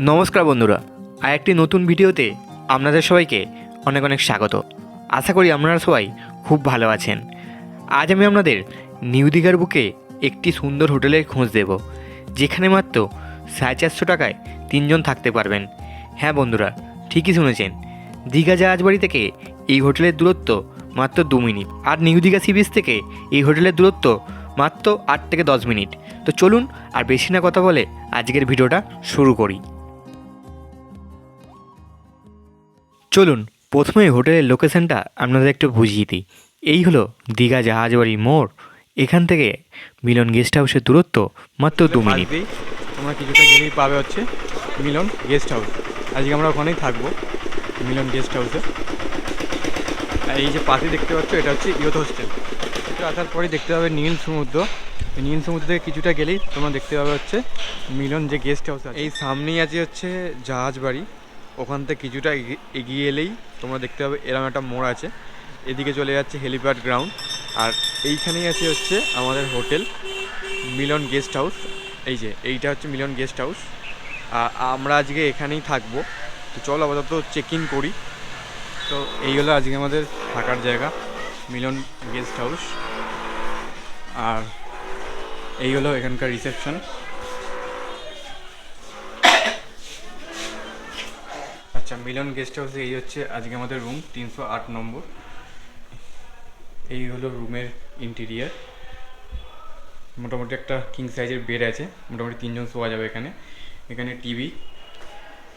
নমস্কার বন্ধুরা, আর একটি নতুন ভিডিওতে আপনাদের সবাইকে অনেক অনেক স্বাগত। আশা করি আপনারা সবাই খুব ভালো আছেন। আজ আমি আপনাদের নিউ দীঘার বুকে একটি সুন্দর হোটেলের খোঁজ দেব, যেখানে মাত্র 450 টাকায় 3 জন থাকতে পারবেন। হ্যাঁ বন্ধুরা, ঠিকই শুনেছেন, দীঘা জাহাজবাড়ি থেকে এই হোটেলের দূরত্ব মাত্র 2 মিনিট, আর নিউ দীঘা সি বিচ থেকে এই হোটেলের দূরত্ব মাত্র 8 থেকে 10 মিনিট। তো চলুন আর বেশি না কথা বলে আজকের ভিডিওটা শুরু করি। চলুন প্রথমে হোটেলের লোকেশনটা আপনাদের একটু বুঝিয়ে দিই। এই হলো দীঘা জাহাজবাড়ি মোড়। এখান থেকে মিলন গেস্ট হাউসের দূরত্ব মাত্র 2 মিনিট। তোমরা কিছুটা গেলেই পাবে হচ্ছে মিলন গেস্ট হাউস। আজকে আমরা ওখানেই থাকবো, মিলন গেস্ট হাউসে। আর এই যে পাশে দেখতে পাচ্ছ, এটা হচ্ছে ইয়থ হোস্টেল। একটু আসার পরেই দেখতে পাবে নীল সমুদ্র। নীল সমুদ্র থেকে কিছুটা গেলেই তোমরা দেখতে পাবে হচ্ছে মিলন যে গেস্ট হাউস আছে। এই সামনেই আছে হচ্ছে জাহাজবাড়ি। ওখান থেকে কিছুটা এগিয়ে এলেই তোমরা দেখতে পাবে এরকম একটা মোড় আছে। এদিকে চলে যাচ্ছে হেলিপ্যাড গ্রাউন্ড, আর এইখানেই আছে হচ্ছে আমাদের হোটেল মিলন গেস্ট হাউস। এই যে এইটা হচ্ছে মিলন গেস্ট হাউস। আমরা আজকে এখানেই থাকবো। তো চলো আপাতত চেক ইন করি। তো এই হলো আজকে আমাদের থাকার জায়গা, মিলন গেস্ট হাউস। আর এই হলো এখানকার রিসেপশন। আচ্ছা, মিলন গেস্ট হাউসে এই হচ্ছে আজকে আমাদের রুম 308 নম্বর। এই হলো রুমের ইন্টেরিয়ার। মোটামুটি একটা কিং সাইজের বেড আছে, মোটামুটি 3 জন শোয়া যাবে এখানে। এখানে টিভি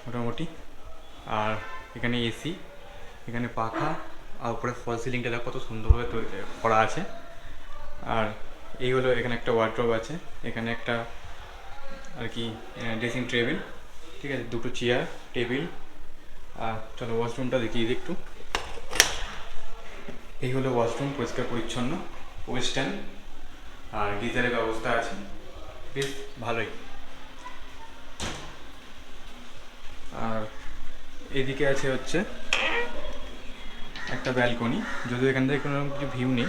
মোটামুটি, আর এখানে এসি, এখানে পাখা, আর উপরে ফল সিলিংটা দেখো কত সুন্দরভাবে করা আছে। আর এই হলো এখানে একটা ওয়ার্ড্রোব আছে, এখানে একটা আর কি ড্রেসিং টেবিল, ঠিক আছে, দুটো চেয়ার টেবিল। আর চলো ওয়াশরুমটা দেখিয়ে দিই একটু। এই হলো ওয়াশরুম, পরিষ্কার পরিচ্ছন্ন, ওয়েস্টার্ন, আর গিজারের ব্যবস্থা আছে, বেশ ভালোই। আর এদিকে আছে হচ্ছে একটা ব্যালকনি, যদিও এখান থেকে কোনো কিছু ভিউ নেই।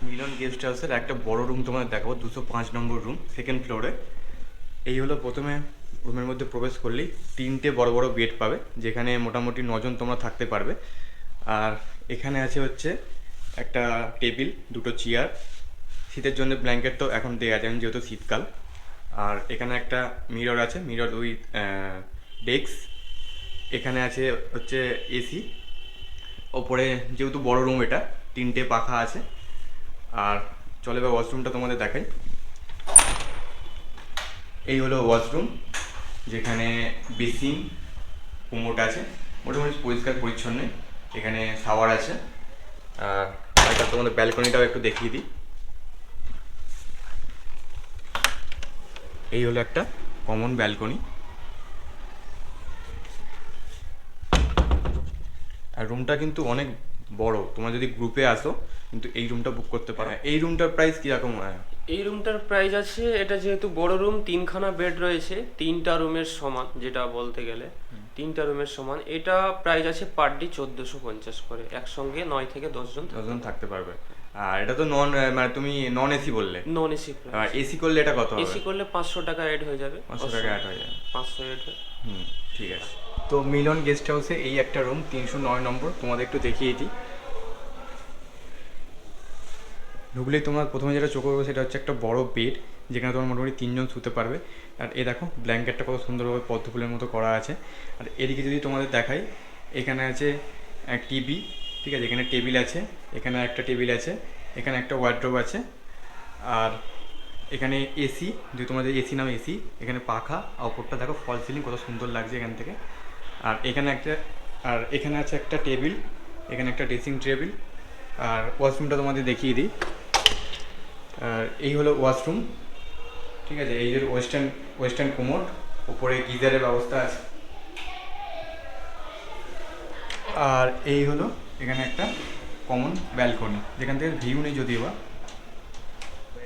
মিলন গেস্ট হাউসের একটা বড় রুম তোমাদের দেখাবো, 205 নম্বর রুম, সেকেন্ড ফ্লোরে। এই হলো প্রথমে রুমের মধ্যে প্রবেশ করলেই 3টে বড় বড় বেড পাবে, যেখানে মোটামুটি 9 জন তোমরা থাকতে পারবে। আর এখানে আছে হচ্ছে একটা টেবিল, দুটো চেয়ার, শীতের জন্য ব্ল্যাঙ্কেট তো এখন দেওয়া যায় যেহেতু শীতকাল। আর এখানে একটা মিরর আছে, মিরর উইথ ডেস্ক। এখানে আছে হচ্ছে এসি, ওপরে যেহেতু বড় রুম এটা 3টে পাখা আছে। আর চলে বা ওয়াশরুমটা তোমাদের দেখাই। এই হলো ওয়াশরুম, যেখানে বেসিন, কুমোট আছে, মোটামুটি পরিষ্কার পরিচ্ছন্ন। এখানে শাওয়ার আছে। আর এটা তোমাদের ব্যালকনিটাও একটু দেখিয়ে দিই। এই হলো একটা কমন ব্যালকনি। আর রুমটা কিন্তু অনেক বড়, তোমরা যদি গ্রুপে আসো কিন্তু এই রুমটা বুক করতে পারো। এই রুমটার প্রাইস কীরকম? এই রুমটার প্রাইস আছে, এটা যেহেতু বড় রুম, 3খানা বেড রয়েছে, 3টা রুমের সমান, যেটা বলতে গেলে 3টা রুমের সমান। এটা প্রাইস আছে পার ডে 1450 করে, একসঙ্গে 9 থেকে 10 জন থাকতে পারবে। আর এটা তো নন, মানে তুমি নন এসি বললে। Non AC. আর এসি করলে এটা কত হবে? এসি করলে 500 টাকা অ্যাড হয়ে যাবে। 500 টাকা অ্যাড হয়ে যাবে। 500 অ্যাড হয়। ঠিক আছে। তো মিলন গেস্ট হাউসে এই একটা রুম 309 নম্বর, তোমাদের একটু দেখিয়ে দিই। ঢুকলেই তোমার প্রথমে যেটা চোখে পড়বে সেটা হচ্ছে একটা বড় বেড, যেখানে তোমার মোটামুটি 3 জন শুতে পারবে। আর এ দেখো ব্ল্যাঙ্কেটটা কত সুন্দরভাবে পদ্ম ফুলের মতো করা আছে। আর এদিকে যদি তোমাদের দেখাই, এখানে আছে টিভি, ঠিক আছে, এখানে টেবিল আছে, এখানে একটা টেবিল আছে, এখানে একটা ওয়ার্ড্রোব আছে। আর এখানে এসি, যদি তোমাদের এসি নামে এসি, এখানে পাখা, আর ওপরটা দেখো ফল সিলিং কত সুন্দর লাগছে এখান থেকে। আর এখানে আছে একটা টেবিল, এখানে একটা ড্রেসিং টেবিল। আর ওয়াশরুমটা তোমাদের দেখিয়ে দিই। আর এই হলো ওয়াশরুম, ঠিক আছে, এই যে ওয়েস্টার্ন কোমোড, উপরে গিজারের ব্যবস্থা আছে। আর এই হলো এখানে একটা কমন ব্যালকনি, যেখান থেকে ভিউ নেই যদিও বা।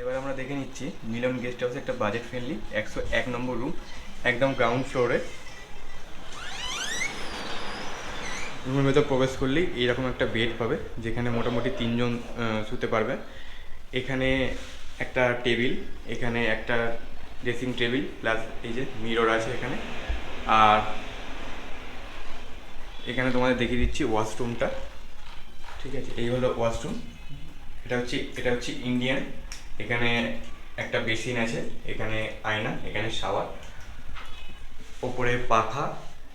এবার আমরা দেখে নিচ্ছি মিলন গেস্ট হাউসে একটা বাজেট ফ্রেন্ডলি 101 নম্বর রুম, একদম গ্রাউন্ড ফ্লোরে। রুমের ভেতর প্রবেশ করলেই এইরকম একটা বেড পাবে, যেখানে মোটামুটি 3 জন শুতে পারবে। এখানে একটা টেবিল, এখানে একটা ড্রেসিং টেবিল প্লাস এই যে মিরর আছে এখানে। আর এখানে তোমাদের দেখিয়ে দিচ্ছি ওয়াশরুমটা, ঠিক আছে? এই হলো ওয়াশরুম, এটা হচ্ছে ইন্ডিয়ান। এখানে একটা বেসিন আছে, এখানে আয়না, এখানে শাওয়ার, ওপরে পাখা,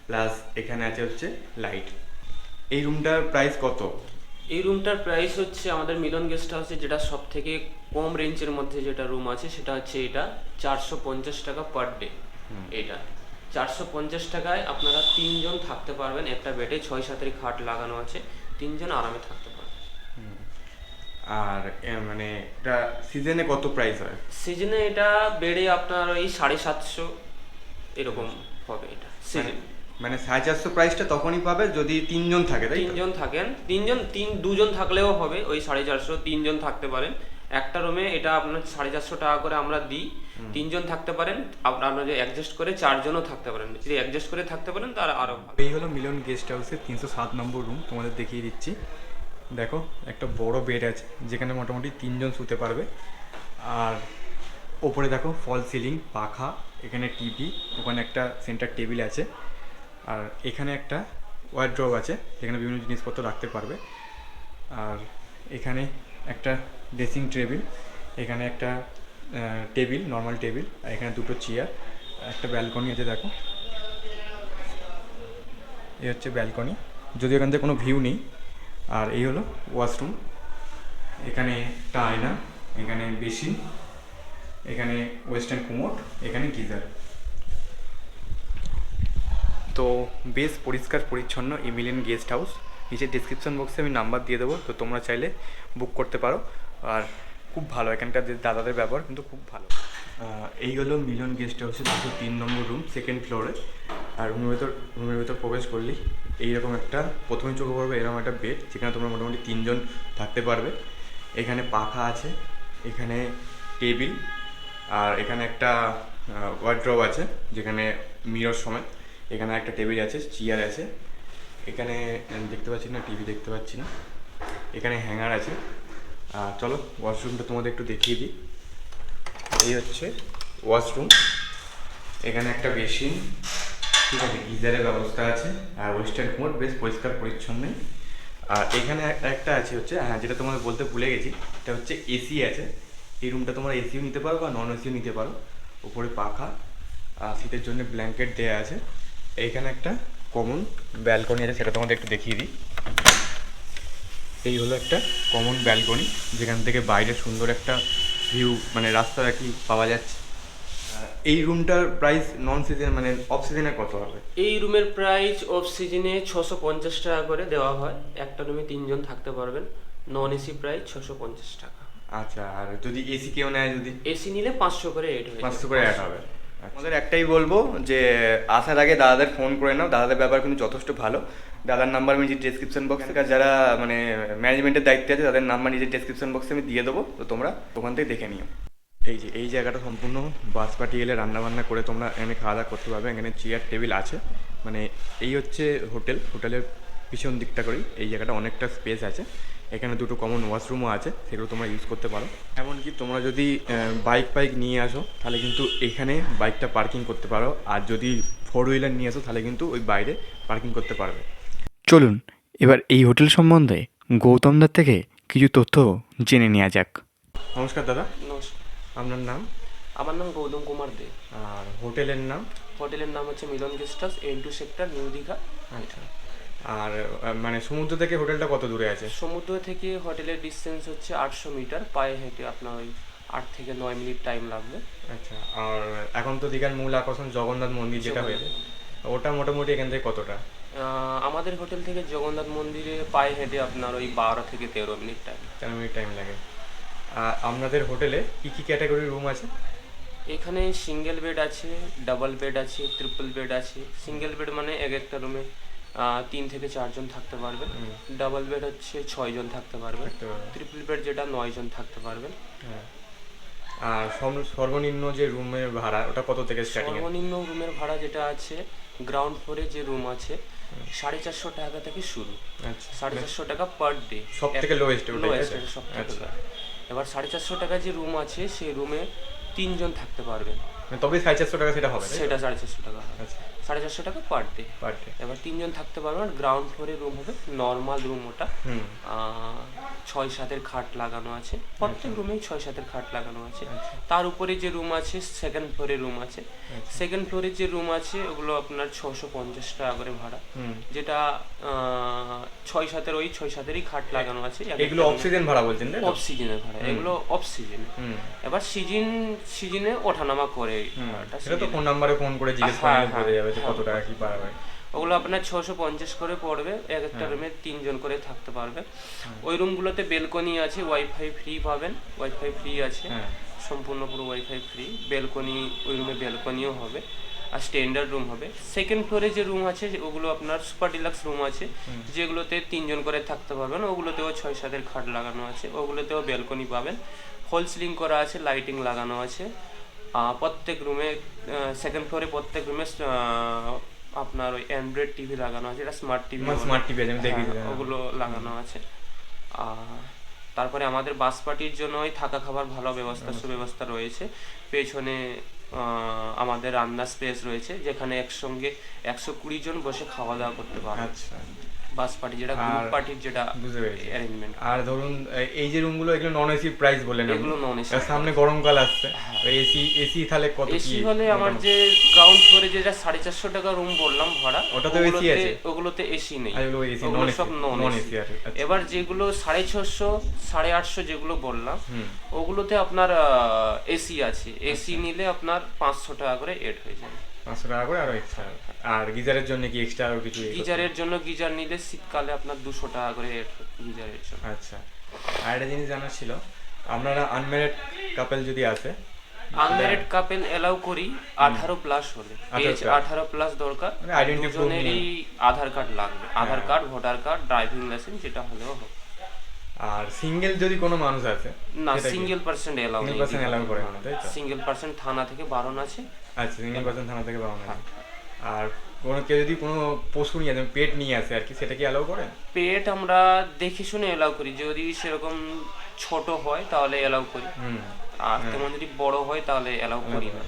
প্লাস এখানে আছে হচ্ছে লাইট। এই রুমটার প্রাইস কত? এই রুমটার প্রাইস হচ্ছে আমাদের মিলন গেস্ট হাউসে যেটা সব থেকে কম রেঞ্জের মধ্যে যেটা রুম আছে সেটা হচ্ছে এটা 450 টাকা পার ডে। এটা 450 টাকায় আপনারা 3 জন থাকতে পারবেন একটা বেডে, 6-7 খাট লাগানো আছে, 3 জন আরামে থাকতে পারবেন। আর মানে এটা সিজনে কত প্রাইস হয়? সিজনে এটা বেডে আপনার ওই 750 এরকম হবে এটা সিজন। মানে 450 প্রাইসটা তখনই পাবে যদি 3 জন থাকে, তাই তো? 3 জন থাকেন, 2 জন থাকলেও হবে ওই 450, 3 জন থাকতে পারেন একটা রুমে। এটা আপনার 450 টাকা করে আমরা দিই, 3 জন থাকতে পারেন, আপনারা যদি অ্যাডজাস্ট করে 4 জনও থাকতে পারেন, যদি অ্যাডজাস্ট করে থাকতে পারেন তার আরও ভালো। এই হলো মিলন গেস্ট হাউসের 307 নম্বর রুম, তোমাদের দেখিয়ে দিচ্ছি। দেখো একটা বড় বেড আছে যেখানে মোটামুটি 3 জন শুতে পারবে। আর ওপরে দেখো ফল সিলিং, পাখা, এখানে টিভি, ওখানে একটা সেন্টার টেবিল আছে। আর এখানে একটা ওয়ার্ড্রোব আছে যেখানে বিভিন্ন জিনিসপত্র রাখতে পারবে। আর এখানে একটা ড্রেসিং টেবিল, এখানে একটা টেবিল, নর্মাল টেবিল, আর এখানে দুটো চেয়ার, একটা ব্যালকনি আছে। দেখো এই হচ্ছে ব্যালকনি, যদিও এখান থেকে কোনো ভিউ নেই। আর এই হলো ওয়াশরুম, এখানে একটা আয়না, এখানে বেসিন, এখানে ওয়েস্টার্ন কুমোড, এখানে গিজার। তো বেশ পরিষ্কার পরিচ্ছন্ন এই মিলন গেস্ট হাউস। নিচে ডিসক্রিপশন বক্সে আমি নাম্বার দিয়ে দেবো, তো তোমরা চাইলে বুক করতে পারো। আর খুব ভালো, এখানকার দাদাদের ব্যবহার কিন্তু খুব ভালো। এই হলো মিলন গেস্ট হাউসের 203 নম্বর রুম, সেকেন্ড ফ্লোরে। আর রুমের ভেতর প্রবেশ করলেই এইরকম একটা, প্রথমে চোখে পড়বে এরকম একটা বেড যেখানে তোমরা মোটামুটি 3 জন থাকতে পারবে। এখানে পাখা আছে, এখানে টেবিল, আর এখানে একটা ওয়ার্ড্রোব আছে যেখানে মিরর সমেত। এখানে একটা টেবিল আছে, চেয়ার আছে, এখানে দেখতে পাচ্ছি না, টিভি দেখতে পাচ্ছি না, এখানে হ্যাঙ্গার আছে। চলো ওয়াশরুমটা তোমাদের একটু দেখিয়ে দিই। এই হচ্ছে ওয়াশরুম, এখানে একটা বেসিন, ঠিক আছে, গিজারের ব্যবস্থা আছে, আর ওয়েস্টার্ন কুমোড, বেশ পরিষ্কার পরিচ্ছন্নই। আর এখানে একটা আছে হচ্ছে, হ্যাঁ যেটা তোমাদের বলতে ভুলে গেছি, এটা হচ্ছে এসি আছে। এই রুমটা তোমরা এসিও নিতে পারো বা নন এসিও নিতে পারো। উপরে পাখা, আর শীতের জন্য ব্ল্যাঙ্কেট দেওয়া আছে। এইখানে একটা কমন ব্যালকনি আছে, সেটা তোমাদের একটু দেখিয়ে দিই। এই হলো একটা কমন ব্যালকনি যেখান থেকে বাইরে সুন্দর একটা ভিউ, মানে রাস্তা আর কি পাওয়া যাচ্ছে। এই রুমটার প্রাইস নন সিজন মানে অফ সিজনে কত হবে? এই রুমের প্রাইস অফ সিজনে 650 টাকা করে দেওয়া হয়, একটা রুমে 3 জন থাকতে পারবেন। নন এসি প্রাইস 650 টাকা। আচ্ছা, আর যদি এসি কেউ নেয়, যদি এসি নিলে 500 করে এড হয়ে 500 করে অ্যাড হবে। আমাদের একটাই বলবো যে আসার আগে দাদাদের ফোন করে নাও, দাদাদের ব্যাপার কিন্তু যথেষ্ট ভালো। দাদার নাম্বার আমি যে ডেসক্রিপশন বক্সে, যারা মানে ম্যানেজমেন্টের দায়িত্বে আছে তাদের নাম্বার নিজের ডেসক্রিপশন বক্সে আমি দিয়ে দেবো, তো তোমরা ওখান থেকে দেখে নিও। এই জায়গাটা সম্পূর্ণ বাসপাটি এলে রান্নাবান্না করে তোমরা এখানে খাওয়া দাওয়া করতে পারবে। এখানে চেয়ার টেবিল আছে, মানে এই হচ্ছে হোটেলের পিছন দিকটা করেই এই জায়গাটা অনেকটা স্পেস আছে। এখানে দুটো কমন ওয়াশরুমও আছে, সেগুলো তোমরা ইউজ করতে পারো। এমনকি তোমরা যদি বাইক নিয়ে আসো তাহলে কিন্তু এখানে বাইকটা পার্কিং করতে পারো, আর যদি 4 হুইলার নিয়ে আসো তাহলে কিন্তু ওই বাইরে পার্কিং করতে পারবে। চলুন এবার এই হোটেল সম্বন্ধে গৌতমদার থেকে কিছু তথ্য জেনে নেওয়া যাক। নমস্কার দাদা, নমস্কার, আপনার নাম? আমার নাম গৌতম কুমার দে। আর হোটেলের নাম? হোটেলের নাম হচ্ছে Milan guest house, N2 sector, new Digha. আচ্ছা, আর মানে সমুদ্র থেকে হোটেলটা কত দূরে আছে? সমুদ্র থেকে হোটেলের ডিস্টেন্স হচ্ছে 800 মিটার, পায়ে হেঁটে আপনার ওই 8 থেকে 9 মিনিট টাইম লাগবে। আচ্ছা, আর এখন তো দীঘার মূল আকর্ষণ জগন্নাথ মন্দির যেটা হয়েছে, ওটা মোটামুটি এখান থেকে কতটা? আমাদের হোটেল থেকে জগন্নাথ মন্দিরে পায়ে হেঁটে আপনার ওই 12 থেকে 13 মিনিট টাইম। 4 মিনিট টাইম লাগে। আর আপনাদের হোটেলে কী কী ক্যাটাগরির রুম আছে? এখানে সিঙ্গেল বেড আছে, ডাবল বেড আছে, ট্রিপল বেড আছে। সিঙ্গেল বেড মানে একটা রুমে 3 থেকে 4 জন থাকতে পারবেন। ডাবল বেড হচ্ছে 6 জন থাকতে পারবেন। ট্রিপল বেড যেটা 9 জন থাকতে পারবেন। হ্যাঁ, আর সর্বনিম্ন যে রুমের ভাড়া ওটা কত থেকে স্টার্টিং? সর্বনিম্ন রুমের ভাড়া যেটা আছে, গ্রাউন্ড ফ্লোরে যে রুম আছে 450 টাকা থেকে শুরু। আচ্ছা, 450 টাকা পার ডে, সব থেকে লোয়েস্ট ওটা? সব থেকে। এবার 450 টাকা যে রুম আছে সেই রুমে 3 জন থাকতে পারবেন। তবে 450 টাকা সেটা হবে, তাই তো? সেটা 450 টাকা হবে, আচ্ছা 450 টাকা পার ডে। Per day. এবার 3 জন থাকতে পারবেন। গ্রাউন্ড ফ্লোরে রুম হবে, নর্মাল রুম ওটা। হুম 6-7 খাট লাগানো আছে, প্রত্যেক আচ্ছা। রুমেই 6-7 খাট লাগানো আছে। আচ্ছা। তার উপরে যে রুম আছে সেকেন্ড ফ্লোরে রুম আছে, সেকেন্ড ফ্লোরে যে রুম আছে ওগুলো আপনার 650 টাকা করে ভাড়া, হুম যেটা 6-7-এর ওই 6-7-এরই খাট লাগানো আছে। এগুলো অফ সিজন ভাড়া বলছেন, তাই তো? অফ সিজনের ভাড়া, এগুলো অফ সিজনে। হুম এবার সিজনে ওঠানামা করে হুম ভাড়াটা সেটা তো season-এ। ফোন নাম্বারে ফোন করে জিজ্ঞেস করে হ্যাঁ, নিলে বোঝা যাবে যে হ্যাঁ, কত টাকা কি পাওয়া ওগুলো আপনার 650 করে পড়বে, এক একটা হ্যাঁ। রুমে 3 জন করে থাকতে পারবে। ওই রুমগুলোতে বেলকনি আছে, ওয়াইফাই ফ্রি পাবেন, ওয়াইফাই ফ্রি আছে, হ্যাঁ সম্পূর্ণ পুরো ওয়াইফাই ফ্রি। বেলকনি, ওই রুমে বেলকনিও হবে, আর স্ট্যান্ডার্ড রুম হবে। সেকেন্ড ফ্লোরে যে রুম আছে ওগুলো আপনার সুপার ডিলাক্স রুম আছে, যেগুলোতে 3 জন করে থাকতে পারবেন। ওগুলোতেও 6-7-এর খাট লাগানো আছে, ওগুলোতেও বেলকনি পাবেন, ফল সিলিং করা আছে, লাইটিং লাগানো আছে। প্রত্যেক রুমে, সেকেন্ড ফ্লোরে প্রত্যেক রুমে আপনার ওই অ্যান্ড্রয়েড টিভি লাগানো আছে, এটা স্মার্ট টিভি, স্মার্ট টিভি আছে, আমি দেখেছি। ওগুলো লাগানো আছে। তারপরে আমাদের বাস পার্টির জন্য ওই থাকা খাবার ভালো ব্যবস্থা, সুব্যবস্থা রয়েছে। পেছনে আমাদের রান্নার স্পেস রয়েছে, যেখানে একসঙ্গে 120 জন বসে খাওয়া দাওয়া করতে পারবে। আচ্ছা বাস পার্টি যেটা, গ্রুপ পার্টির যেটা বুঝতে পেরেছি। অ্যারেঞ্জমেন্ট। আর ধরুন এই যে রুমগুলো, এগুলো নন এসি প্রাইস বললেন আপনি। এগুলো নন এসি। আর সামনে গরমকাল আসছে, এসি এসি তাহলে কত কি? এসি হলে আমার যে গ্রাউন্ড ফ্লোরে যেটা 450 টাকা রুম বললাম ভাড়া, ওটাতেও AC আছে? ওগুলোতে এসি নেই, আর এগুলো এসি ওগুলো নন সব নন নন এসি। এসি আছে। আচ্ছা। এবার যেগুলো 650, 850 যেগুলো বললাম, হুম ওগুলোতে আপনার এসি আছে। এসি নিলে আপনার 500 টাকা করে এড হয়ে যাবে। 500 টাকা করে আর এক্সট্রা। আর গিজারের জন্য কি এক্সট্রা আরো কিছু? গিজারের জন্য, গিজার নিলে শীতকালে আপনার 200 টাকা করে এড গিজারের জন্য। আচ্ছা। আর একটা জিনিস জানার ছিল, আপনারা আনম্যারিড কাপল যদি আসে, আনম্যারিড কাপল এলাও করি 18 প্লাস হলে, 18 এজ 18 প্লাস দরকার। মানে identity proof দুজনেরই আধার কার্ড লাগবে, Aadhaar card, voter card, driving licence, যেটা হলেও হবে। আর সিঙ্গেল যদি কোনো মানুষ আছে, না, সেটা কি? সিঙ্গেল পার্সেন্ট এলাও Single নেই। person allow করে না, তাই তো? সিঙ্গেল পার্সেন্ট থানা থেকে বারণ আছে। আচ্ছা, সিঙ্গেল পার্সন থানা থেকে পাওয়া যায়। আর কোনো কেউ যদি কোনো পশু নিয়ে আসে, পেট নিয়ে আসে আর কি, সেটা কি অ্যালাউ করেন? পেট আমরা দেখে শুনে এলাও করি, যদি সেরকম ছোট হয় তাহলে এলাও করি, হুম আর তেমন যদি বড় হয় তাহলে এলাও করি না।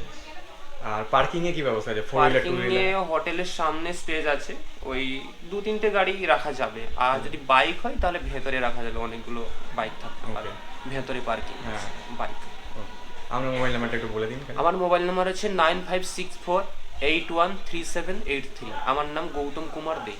আর পার্কিং এ কি ব্যবস্থা আছে? 4 হুইলার, 2 পার্কিং এ হুইলার? হোটেলের সামনে স্পেস আছে, ওই 2-3টে গাড়ি রাখা যাবে। আর যদি বাইক হয় তাহলে ভেতরে রাখা যাবে, অনেকগুলো বাইক থাকতে পারে ভেতরে পার্কিং হ্যাঁ। বাইক। আপনার মোবাইল নাম্বারটা একটু বলে দিন। আমার মোবাইল নাম্বার হচ্ছে 9564813783। আমার নাম গৌতম কুমার দে।